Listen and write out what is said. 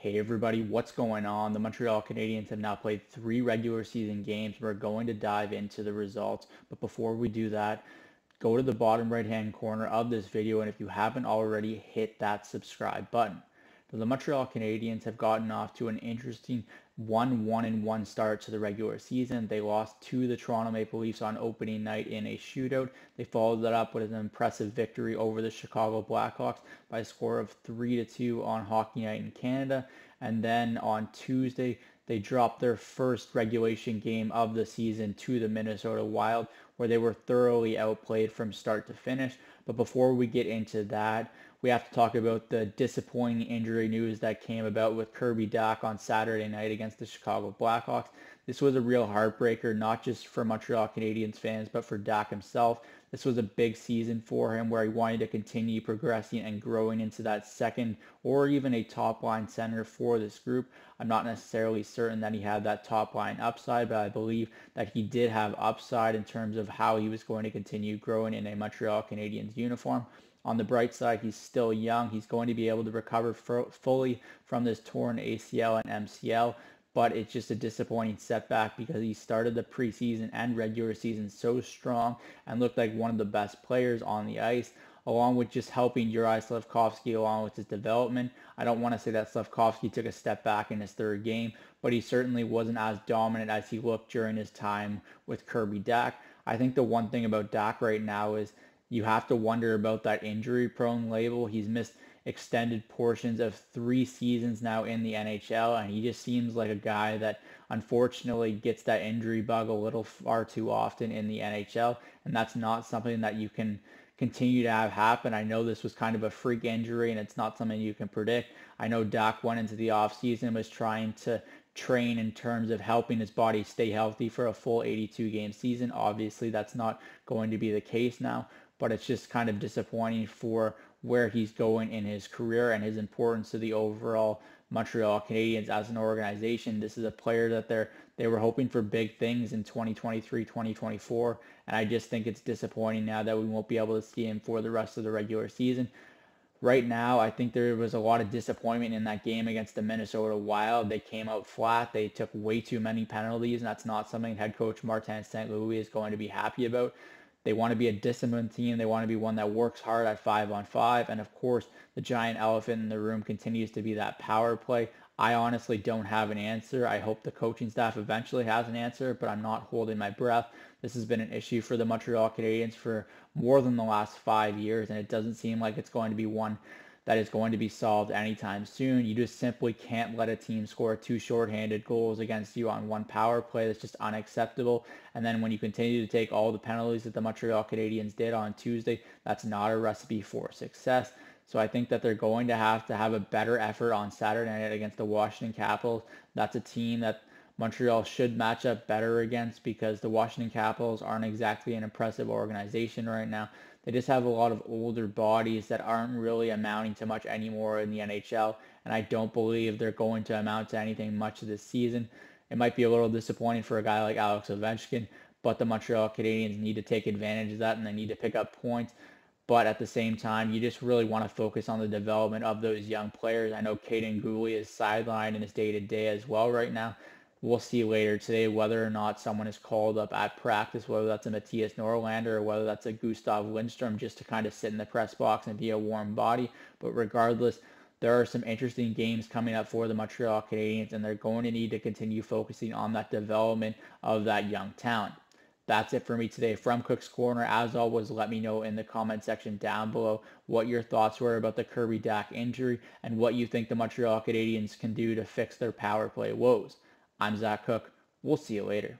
Hey everybody, what's going on? The Montreal Canadiens have now played 3 regular season games. We're going to dive into the results, but before we do that, go to the bottom right hand corner of this video, and if you haven't already, hit that subscribe button. The Montreal Canadiens have gotten off to an interesting 1-1-1 start to the regular season. They lost to the Toronto Maple Leafs on opening night in a shootout. They followed that up with an impressive victory over the Chicago Blackhawks by a score of 3-2 on Hockey Night in Canada. And then on Tuesday, they dropped their first regulation game of the season to the Minnesota Wild, where they were thoroughly outplayed from start to finish. But before we get into that, we have to talk about the disappointing injury news that came about with Kirby Dach on Saturday night against the Chicago Blackhawks. This was a real heartbreaker, not just for Montreal Canadiens fans, but for Dach himself. This was a big season for him where he wanted to continue progressing and growing into that second or even a top line center for this group. I'm not necessarily certain that he had that top line upside, but I believe that he did have upside in terms of how he was going to continue growing in a Montreal Canadiens uniform. On the bright side, he's still young. He's going to be able to recover fully from this torn ACL and MCL, but it's just a disappointing setback because he started the preseason and regular season so strong and looked like one of the best players on the ice, along with just helping Uri Slafkovsky along with his development. I don't want to say that Slafkovsky took a step back in his third game, but he certainly wasn't as dominant as he looked during his time with Kirby Dach. I think the one thing about Dach right now is you have to wonder about that injury-prone label. He's missed extended portions of 3 seasons now in the NHL, and he just seems like a guy that unfortunately gets that injury bug a little far too often in the NHL, and that's not something that you can continue to have happen. I know this was kind of a freak injury, and it's not something you can predict. I know Dach went into the offseason and was trying to train in terms of helping his body stay healthy for a full 82-game season. Obviously, that's not going to be the case now, but it's just kind of disappointing for where he's going in his career and his importance to the overall Montreal Canadiens as an organization. This is a player that they were hoping for big things in 2023, 2024, and I just think it's disappointing now that we won't be able to see him for the rest of the regular season. Right now, I think there was a lot of disappointment in that game against the Minnesota Wild. They came out flat. They took way too many penalties, and that's not something head coach Martin St. Louis is going to be happy about. They want to be a disciplined team. They want to be one that works hard at 5-on-5. And of course, the giant elephant in the room continues to be that power play. I honestly don't have an answer. I hope the coaching staff eventually has an answer, but I'm not holding my breath. This has been an issue for the Montreal Canadiens for more than the last 5 years, and it doesn't seem like it's going to be one that is going to be solved anytime soon. You just simply can't let a team score 2 shorthanded goals against you on one power play. That's just unacceptable. And then when you continue to take all the penalties that the Montreal Canadiens did on Tuesday, that's not a recipe for success. So I think that they're going to have a better effort on Saturday night against the Washington Capitals. That's a team that Montreal should match up better against because the Washington Capitals aren't exactly an impressive organization right now. They just have a lot of older bodies that aren't really amounting to much anymore in the NHL, and I don't believe they're going to amount to anything much this season. It might be a little disappointing for a guy like Alex Ovechkin, but the Montreal Canadiens need to take advantage of that, and they need to pick up points. But at the same time, you just really want to focus on the development of those young players. I know Caden Gooley is sidelined in his day-to-day as well right now. We'll see later today whether or not someone is called up at practice, whether that's a Matthias Norlander or whether that's a Gustav Lindstrom, just to kind of sit in the press box and be a warm body. But regardless, there are some interesting games coming up for the Montreal Canadiens, and they're going to need to continue focusing on that development of that young talent. That's it for me today from Cook's Corner. As always, let me know in the comment section down below what your thoughts were about the Kirby Dach injury and what you think the Montreal Canadiens can do to fix their power play woes. I'm Zach Cook. We'll see you later.